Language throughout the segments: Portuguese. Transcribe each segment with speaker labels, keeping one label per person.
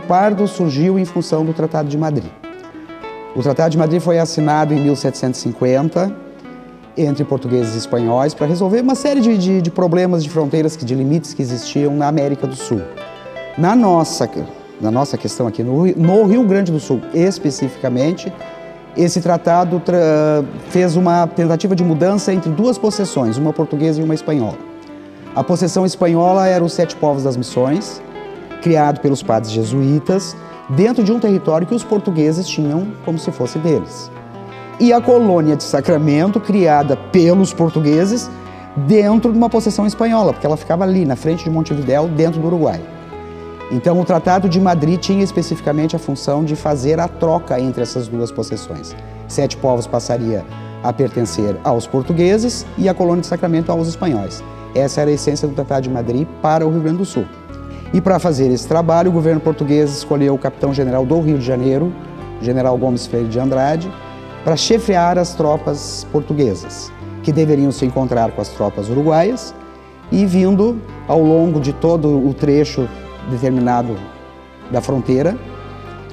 Speaker 1: Pardo surgiu em função do Tratado de Madrid. O Tratado de Madrid foi assinado em 1750 entre portugueses e espanhóis para resolver uma série de problemas de fronteiras, de limites que existiam na América do Sul. Na nossa questão aqui no Rio Grande do Sul, especificamente, esse tratado fez uma tentativa de mudança entre duas possessões, uma portuguesa e uma espanhola. A possessão espanhola era os Sete Povos das Missões, criado pelos padres jesuítas, dentro de um território que os portugueses tinham como se fosse deles. E a colônia de Sacramento, criada pelos portugueses, dentro de uma possessão espanhola, porque ela ficava ali, na frente de Montevidéu, dentro do Uruguai. Então, o Tratado de Madrid tinha especificamente a função de fazer a troca entre essas duas possessões. Sete Povos passaria a pertencer aos portugueses e a colônia de Sacramento aos espanhóis. Essa era a essência do Tratado de Madrid para o Rio Grande do Sul. E para fazer esse trabalho, o governo português escolheu o capitão-general do Rio de Janeiro, o general Gomes Freire de Andrade, para chefiar as tropas portuguesas, que deveriam se encontrar com as tropas uruguaias e vindo ao longo de todo o trecho determinado da fronteira,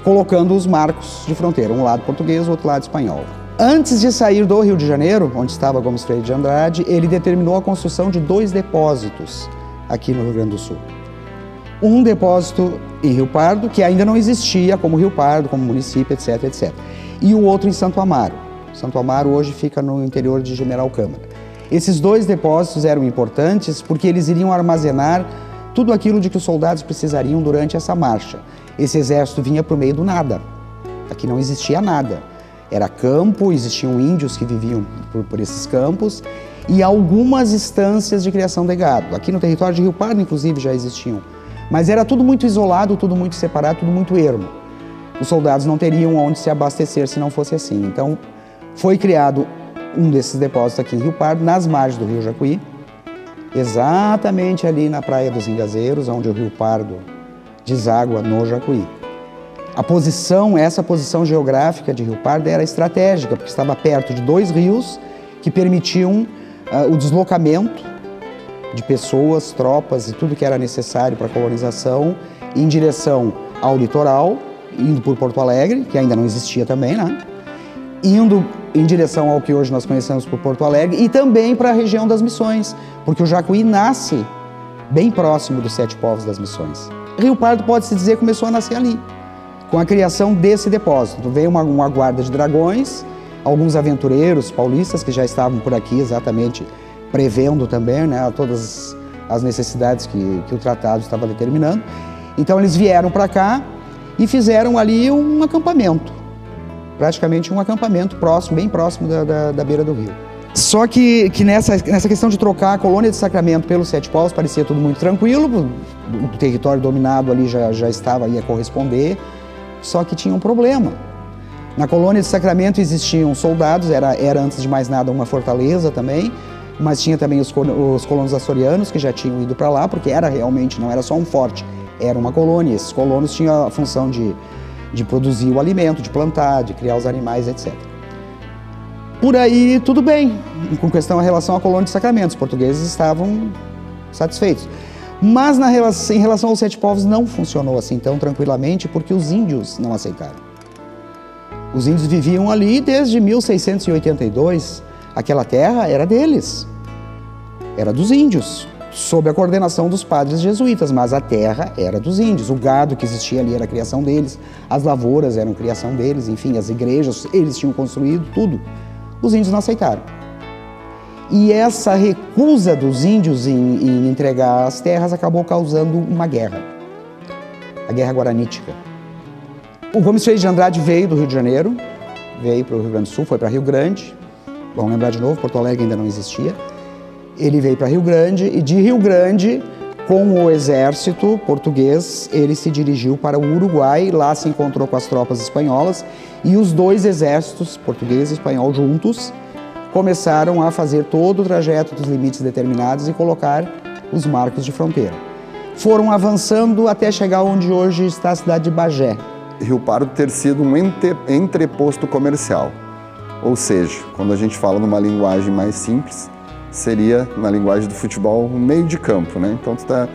Speaker 1: colocando os marcos de fronteira, um lado português, o outro lado espanhol. Antes de sair do Rio de Janeiro, onde estava Gomes Freire de Andrade, ele determinou a construção de 2 depósitos aqui no Rio Grande do Sul. Um depósito em Rio Pardo, que ainda não existia como Rio Pardo, como município, etc, etc. E o outro em Santo Amaro. Santo Amaro hoje fica no interior de General Câmara. Esses 2 depósitos eram importantes porque eles iriam armazenar tudo aquilo de que os soldados precisariam durante essa marcha. Esse exército vinha para o meio do nada. Aqui não existia nada. Era campo, existiam índios que viviam por esses campos e algumas estâncias de criação de gado. Aqui no território de Rio Pardo, inclusive, já existiam. Mas era tudo muito isolado, tudo muito separado, tudo muito ermo. Os soldados não teriam onde se abastecer se não fosse assim. Então, foi criado um desses depósitos aqui em Rio Pardo, nas margens do Rio Jacuí, exatamente ali na Praia dos Engazeiros, onde o Rio Pardo deságua no Jacuí. Essa posição geográfica de Rio Pardo era estratégica, porque estava perto de 2 rios que permitiam o deslocamento de pessoas, tropas e tudo que era necessário para a colonização em direção ao litoral, indo por Porto Alegre, que ainda não existia também, né? Indo em direção ao que hoje nós conhecemos por Porto Alegre e também para a região das Missões, porque o Jacuí nasce bem próximo dos Sete Povos das Missões. Rio Pardo, pode-se dizer, começou a nascer ali, com a criação desse depósito. Veio uma guarda de dragões, alguns aventureiros paulistas que já estavam por aqui exatamente prevendo também, né, todas as necessidades que o tratado estava determinando. Então eles vieram para cá e fizeram ali um acampamento, praticamente um acampamento próximo, bem próximo da beira do rio. Só que nessa questão de trocar a colônia de Sacramento pelos Sete Povos parecia tudo muito tranquilo, o território dominado ali já estava aí a corresponder, só que tinha um problema. Na colônia de Sacramento existiam soldados, era antes de mais nada uma fortaleza também, mas tinha também os colonos açorianos que já tinham ido para lá, porque realmente, não era só um forte, era uma colônia. Esses colonos tinham a função de produzir o alimento, de plantar, de criar os animais, etc. Por aí, tudo bem, com questão em relação à colônia de Sacramento, os portugueses estavam satisfeitos. Mas em relação aos Sete Povos não funcionou assim tão tranquilamente, porque os índios não aceitaram. Os índios viviam ali desde 1682, aquela terra era deles, era dos índios, sob a coordenação dos padres jesuítas, mas a terra era dos índios. O gado que existia ali era a criação deles, as lavouras eram criação deles, enfim, as igrejas, eles tinham construído tudo. Os índios não aceitaram. E essa recusa dos índios em entregar as terras acabou causando uma guerra, a Guerra Guaranítica. O Gomes Freire de Andrade veio do Rio de Janeiro, veio para o Rio Grande do Sul, foi para Rio Grande. Vamos lembrar de novo, Porto Alegre ainda não existia. Ele veio para Rio Grande e de Rio Grande, com o exército português, ele se dirigiu para o Uruguai, lá se encontrou com as tropas espanholas e os 2 exércitos, português e espanhol juntos, começaram a fazer todo o trajeto dos limites determinados e colocar os marcos de fronteira. Foram avançando até chegar onde hoje está a cidade de Bagé.
Speaker 2: Rio Pardo ter sido um entreposto comercial. Ou seja, quando a gente fala numa linguagem mais simples, seria, na linguagem do futebol, um meio de campo, né? Então, tu está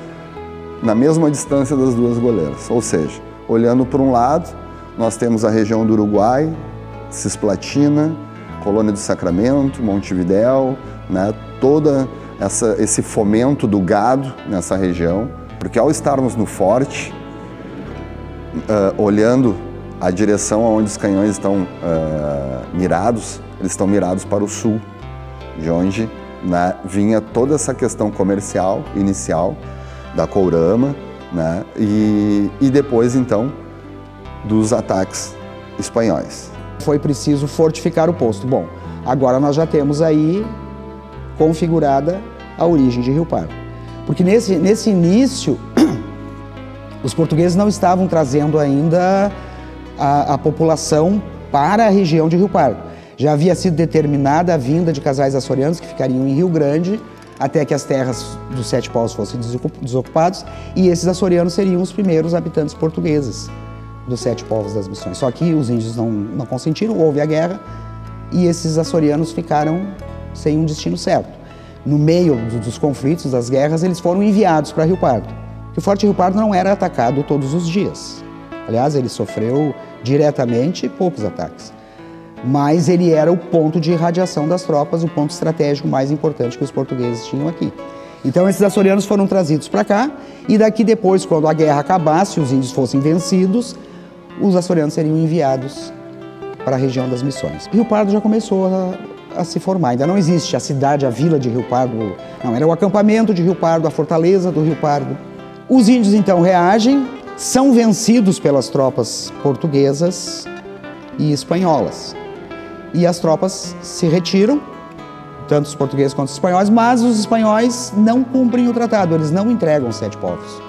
Speaker 2: na mesma distância das 2 goleiras. Ou seja, olhando por um lado, nós temos a região do Uruguai, Cisplatina, Colônia do Sacramento, Montevidéu, né? Todo esse fomento do gado nessa região, porque ao estarmos no forte, olhando a direção aonde os canhões estão mirados, eles estão mirados para o sul, de onde, né, vinha toda essa questão comercial inicial da Courama, né, e depois então dos ataques espanhóis.
Speaker 1: Foi preciso fortificar o posto. Bom, agora nós já temos aí configurada a origem de Rio Pardo. Porque nesse início, os portugueses não estavam trazendo ainda a população para a região de Rio Pardo. Já havia sido determinada a vinda de casais açorianos que ficariam em Rio Grande até que as terras dos Sete Povos fossem desocupados, e esses açorianos seriam os primeiros habitantes portugueses dos Sete Povos das Missões. Só que os índios não consentiram, houve a guerra e esses açorianos ficaram sem um destino certo. No meio dos conflitos, das guerras, eles foram enviados para Rio Pardo. O Forte Rio Pardo não era atacado todos os dias. Aliás, ele sofreu diretamente poucos ataques. Mas ele era o ponto de irradiação das tropas, o ponto estratégico mais importante que os portugueses tinham aqui. Então esses açorianos foram trazidos para cá e daqui depois, quando a guerra acabasse, os índios fossem vencidos, os açorianos seriam enviados para a região das Missões. Rio Pardo já começou a se formar. Ainda não existe a cidade, a vila de Rio Pardo. Não, era o acampamento de Rio Pardo, a fortaleza do Rio Pardo. Os índios então reagem, são vencidos pelas tropas portuguesas e espanholas. E as tropas se retiram, tanto os portugueses quanto os espanhóis, mas os espanhóis não cumprem o tratado, eles não entregam os Sete Povos.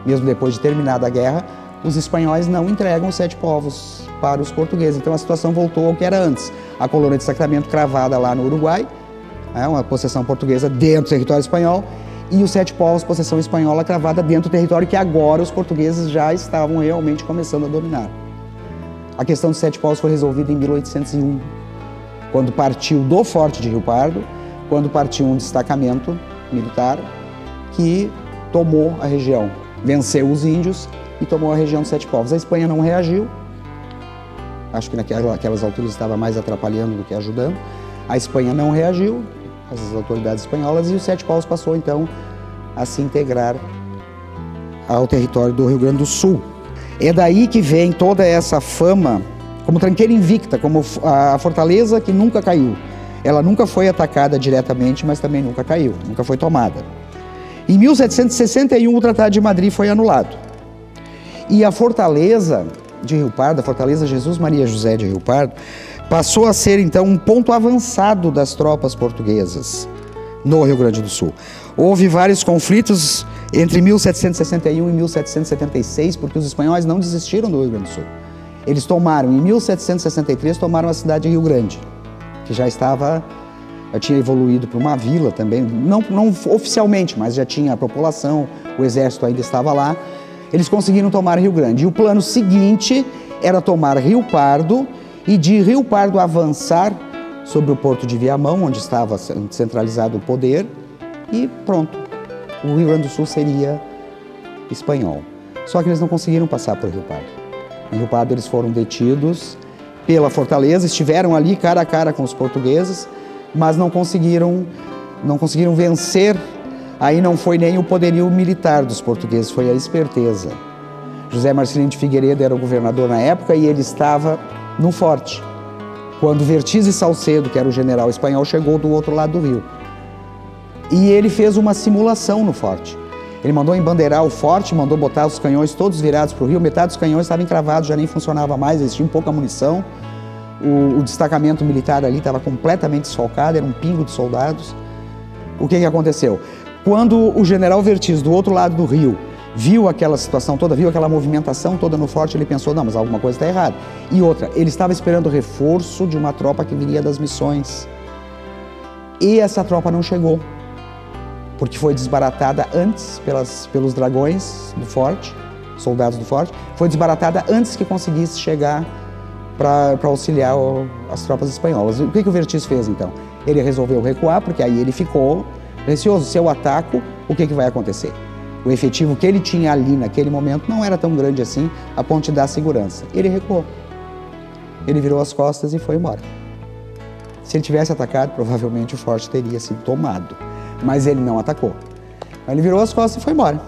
Speaker 1: Mesmo depois de terminada a guerra, os espanhóis não entregam os Sete Povos para os portugueses. Então a situação voltou ao que era antes. A colônia de Sacramento cravada lá no Uruguai, uma possessão portuguesa dentro do território espanhol, e os Sete Povos, possessão espanhola cravada dentro do território que agora os portugueses já estavam realmente começando a dominar. A questão dos Sete Povos foi resolvida em 1801, quando partiu do Forte de Rio Pardo, quando partiu um destacamento militar que tomou a região, venceu os índios e tomou a região dos Sete Povos. A Espanha não reagiu, acho que naquelas alturas estava mais atrapalhando do que ajudando. A Espanha não reagiu, as autoridades espanholas, e os Sete Povos passou então a se integrar ao território do Rio Grande do Sul. É daí que vem toda essa fama como tranqueira invicta, como a fortaleza que nunca caiu. Ela nunca foi atacada diretamente, mas também nunca caiu, nunca foi tomada. Em 1761, o Tratado de Madrid foi anulado. E a fortaleza de Rio Pardo, a fortaleza Jesus Maria José de Rio Pardo, passou a ser então um ponto avançado das tropas portuguesas no Rio Grande do Sul. Houve vários conflitos entre 1761 e 1776, porque os espanhóis não desistiram do Rio Grande do Sul. Eles tomaram, em 1763, tomaram a cidade de Rio Grande, que já tinha evoluído para uma vila também, não oficialmente, mas já tinha a população, o exército ainda estava lá. Eles conseguiram tomar Rio Grande. E o plano seguinte era tomar Rio Pardo e de Rio Pardo avançar sobre o porto de Viamão, onde estava centralizado o poder, e pronto, o Rio Grande do Sul seria espanhol. Só que eles não conseguiram passar por Rio Pardo. Em Rio Pardo eles foram detidos pela fortaleza, estiveram ali cara a cara com os portugueses, mas não conseguiram vencer. Aí não foi nem o poderio militar dos portugueses, foi a esperteza. José Marcelino de Figueiredo era o governador na época e ele estava no forte, quando Vertiz e Salcedo, que era o general espanhol, chegou do outro lado do rio. E ele fez uma simulação no forte. Ele mandou embandeirar o forte, mandou botar os canhões todos virados para o rio, metade dos canhões estavam encravados, já nem funcionava mais, eles tinham pouca munição. O destacamento militar ali estava completamente desfalcado, era um pingo de soldados. O que aconteceu? Quando o general Vertiz, do outro lado do rio, viu aquela situação toda, viu aquela movimentação toda no forte, ele pensou, não, mas alguma coisa está errada. E outra, ele estava esperando o reforço de uma tropa que viria das Missões. E essa tropa não chegou, porque foi desbaratada antes pelos dragões do forte, soldados do forte, foi desbaratada antes que conseguisse chegar para auxiliar as tropas espanholas. O que o Vertiz fez então? Ele resolveu recuar, porque aí ele ficou receoso. Se eu ataco, o que vai acontecer? o efetivo que ele tinha ali naquele momento não era tão grande assim a ponto de dar segurança. Ele recuou. Ele virou as costas e foi embora. Se ele tivesse atacado, provavelmente o forte teria sido tomado. Mas ele não atacou. Ele virou as costas e foi embora.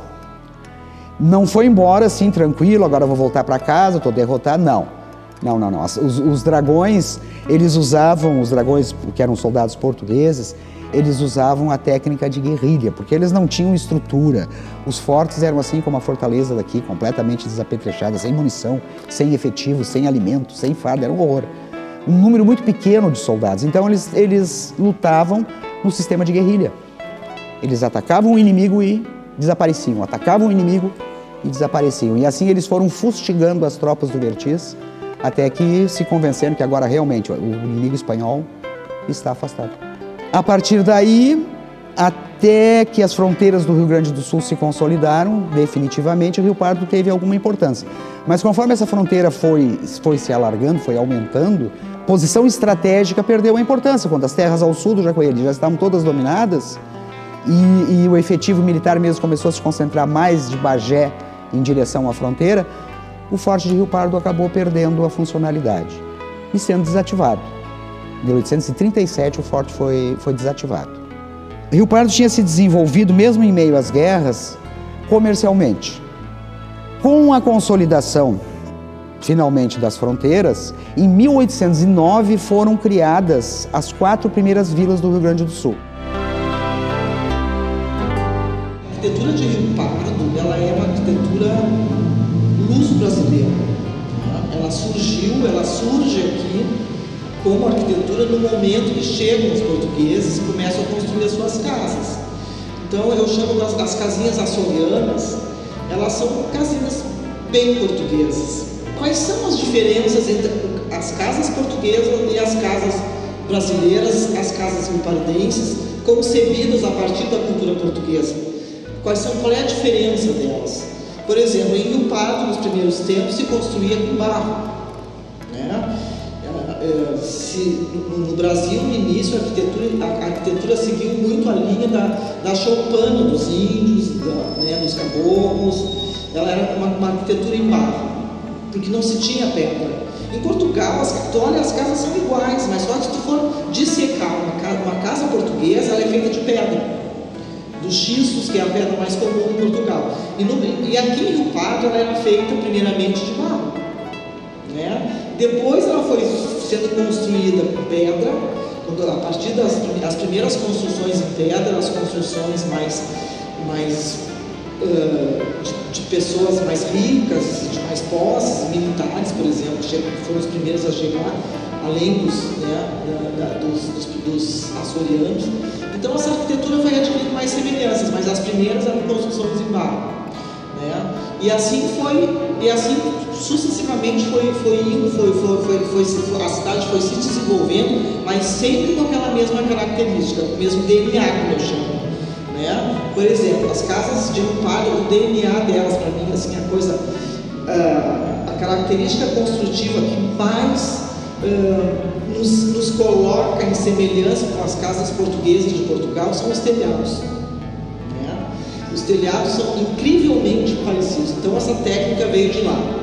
Speaker 1: Não foi embora assim, tranquilo, agora eu vou voltar para casa, estou derrotado. Não. Os dragões, eles usavam, os dragões que eram soldados portugueses, eles usavam a técnica de guerrilha, porque eles não tinham estrutura. Os fortes eram assim como a fortaleza daqui, completamente desapetrechada, sem munição, sem efetivo, sem alimento, sem farda, era um horror. Um número muito pequeno de soldados. Então eles lutavam no sistema de guerrilha. Eles atacavam o inimigo e desapareciam, atacavam o inimigo e desapareciam. E assim eles foram fustigando as tropas do Vertiz, até que se convenceram que agora realmente o inimigo espanhol está afastado. A partir daí, até que as fronteiras do Rio Grande do Sul se consolidaram, definitivamente o Rio Pardo teve alguma importância. Mas conforme essa fronteira foi se alargando, foi aumentando, a posição estratégica perdeu a importância. Quando as terras ao sul do Jacueli já estavam todas dominadas e o efetivo militar mesmo começou a se concentrar mais de Bagé em direção à fronteira, o Forte de Rio Pardo acabou perdendo a funcionalidade e sendo desativado. Em 1837 o forte foi desativado. Rio Pardo tinha se desenvolvido, mesmo em meio às guerras, comercialmente. Com a consolidação, finalmente, das fronteiras, em 1809 foram criadas as 4 primeiras vilas do Rio Grande do Sul.
Speaker 3: A arquitetura de Rio Pardo, ela é uma arquitetura luso-brasileira. Ela surge aqui como arquitetura no momento que chegam os portugueses e começam a construir as suas casas. Então eu chamo das casinhas açorianas, elas são casinhas bem portuguesas. Quais são as diferenças entre as casas portuguesas e as casas brasileiras, as casas riopardenses, concebidas a partir da cultura portuguesa? Qual é a diferença delas? Por exemplo, em Rio Pardo, nos primeiros tempos, se construía com barro, né? No Brasil, no início, a arquitetura seguiu muito a linha da choupana dos índios, dos caboclos. Ela era uma arquitetura em barro, porque não se tinha pedra. Em Portugal, as casas são iguais, mas só se tu for dissecar uma casa portuguesa, ela é feita de pedra, dos xistos, que é a pedra mais comum em Portugal. E aqui em Rio Pardo ela era feita primeiramente de barro, né? Depois ela foi sendo construída com pedra, a partir das primeiras construções em pedra, as construções de pessoas mais ricas, de mais posses, militares, por exemplo, que foram os primeiros a chegar, além dos açorianos. Então essa arquitetura foi adquirindo mais semelhanças, mas as primeiras eram construções em barro, né? E assim sucessivamente a cidade foi se desenvolvendo, mas sempre com aquela mesma característica, o mesmo DNA, como eu chamo, né? Por exemplo, as casas de Rio Pardo, o DNA delas, para mim, assim, a característica construtiva que mais nos coloca em semelhança com as casas portuguesas de Portugal são os telhados, né? Os telhados são incrivelmente parecidos, então essa técnica veio de lá, né?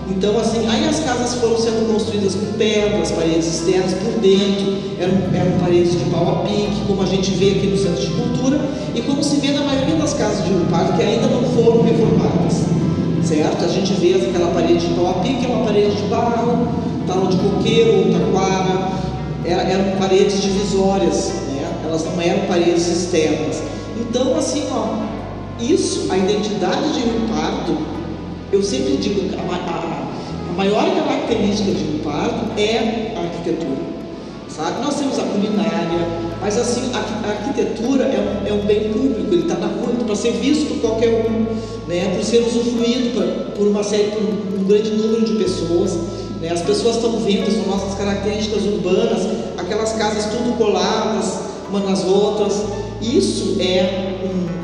Speaker 3: Então assim, aí as casas foram sendo construídas com pedras, paredes externas por dentro, eram paredes de pau a pique, como a gente vê aqui no Centro de Cultura e como se vê na maioria das casas de Rio Pardo que ainda não foram reformadas, certo? A gente vê aquela parede de pau a pique, é uma parede de barro, talo de coqueiro ou taquara, eram paredes divisórias, né? Elas não eram paredes externas. Então, assim, isso, a identidade de Rio Pardo, eu sempre digo que a maior característica de Rio Pardo é a arquitetura, sabe? Nós temos a culinária, mas assim, a arquitetura é um bem público, ele está na rua para ser visto por qualquer um, né? Por ser usufruído por um grande número de pessoas. As pessoas estão vendo, são nossas características urbanas, aquelas casas tudo coladas umas nas outras. Isso é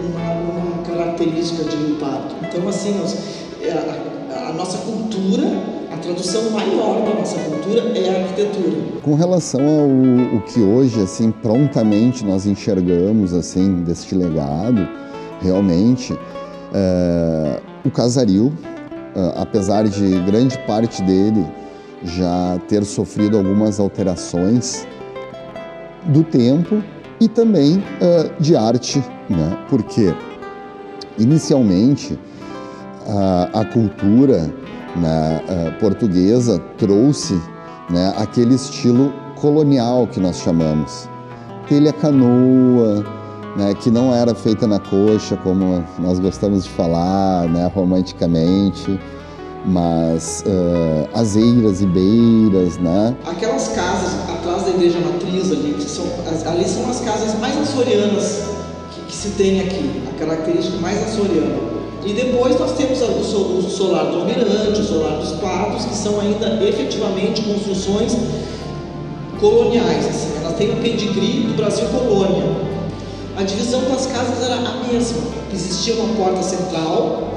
Speaker 3: uma característica de Rio Pardo. Então, assim, a nossa cultura, a tradução maior da nossa cultura é a arquitetura.
Speaker 2: Com relação ao que hoje, assim, prontamente nós enxergamos, assim, deste legado, realmente, o casario, apesar de grande parte dele já ter sofrido algumas alterações do tempo e também de arte, né? Porque inicialmente a cultura, né, portuguesa trouxe, né, aquele estilo colonial que nós chamamos, telha-canoa, né, que não era feita na coxa, como nós gostamos de falar, né, romanticamente, mas aseiras e beiras, né?
Speaker 3: Aquelas casas atrás da igreja matriz ali, ali são as casas mais açorianas que se tem aqui, a característica mais açoriana. E depois nós temos o solar do Almirante, o solar dos Quadros, que são ainda efetivamente construções coloniais, assim, elas têm o pedigree do Brasil colônia. A divisão das casas era a mesma, existia uma porta central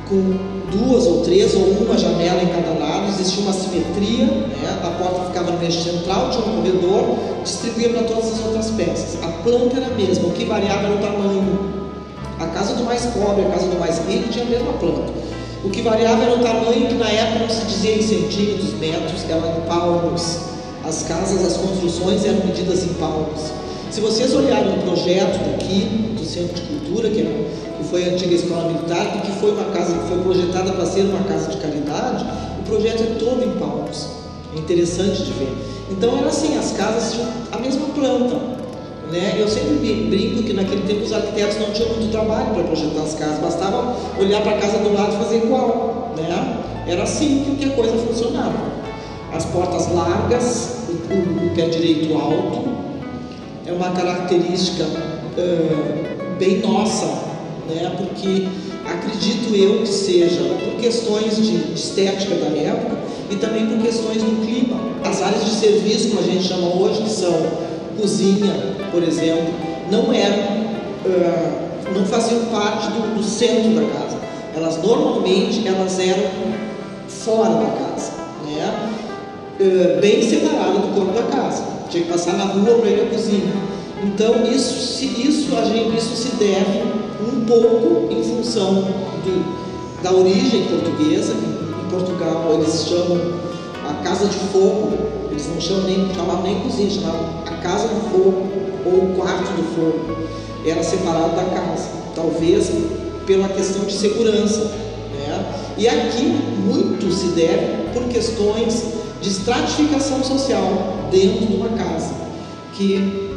Speaker 3: com 2 ou 3 ou uma janela em cada lado, existia uma simetria, né? A porta ficava no eixo central, tinha um corredor, distribuía para todas as outras peças. A planta era a mesma, o que variava era o tamanho. A casa do mais pobre, a casa do mais rico tinha a mesma planta. O que variava era o tamanho, que na época não se dizia em centímetros, metros, era em palmos. As casas, as construções eram medidas em palmos. Se vocês olharem o projeto daqui, do Centro de Cultura, que foi a antiga escola militar, e que foi uma casa que foi projetada para ser uma casa de caridade, o projeto é todo em palmos. É interessante de ver. Então era assim, as casas tinham a mesma planta. Né? Eu sempre brinco que naquele tempo os arquitetos não tinham muito trabalho para projetar as casas, bastava olhar para a casa do lado e fazer igual, né? Era assim que a coisa funcionava. As portas largas, o pé direito alto, é uma característica bem nossa, né? Porque acredito eu que seja por questões de estética da época e também por questões do clima. As áreas de serviço, como a gente chama hoje, que são cozinha, por exemplo, não faziam parte do centro da casa. Normalmente eram fora da casa, né? Bem separada do corpo da casa. Tinha que passar na rua para ir à cozinha. Então isso se deve um pouco em função da origem portuguesa. Em Portugal eles chamam a casa de fogo. Eles não chamavam nem cozinha, chamavam a casa do fogo ou o quarto do fogo. Era separado da casa, talvez pela questão de segurança, né? E aqui muito se deve por questões de estratificação social dentro de uma casa, que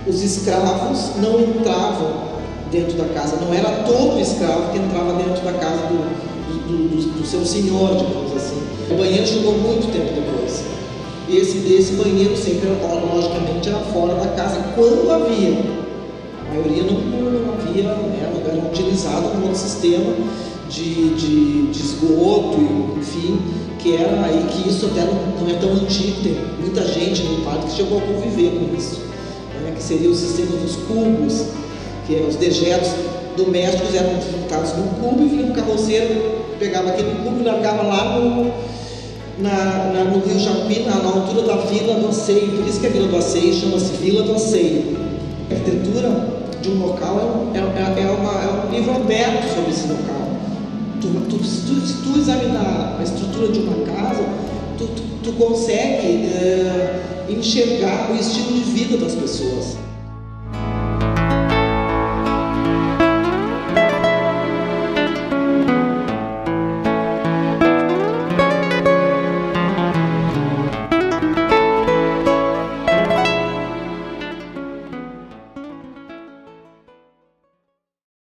Speaker 3: os escravos não entravam dentro da casa, não era todo escravo que entrava dentro da casa do seu senhor, digamos assim. O banheiro chegou muito tempo depois. E esse banheiro sempre, logicamente, era fora da casa, quando havia. A maioria não havia, né, era utilizado um outro sistema de esgoto, enfim, que era aí, que isso até não é tão antigo, tem muita gente no parque que chegou a conviver com isso, né, que seria o sistema dos cubos, que os dejetos domésticos eram juntados num cubo e vinha um carroceiro, pegava aquele cubo e largava lá no Rio Jacuí, na altura da Vila do Aceio. Por isso que a Vila do Aceio chama-se Vila do Aceio. A arquitetura de um local é um livro aberto sobre esse local. Se tu examinar a estrutura de uma casa, tu consegue enxergar o estilo de vida das pessoas.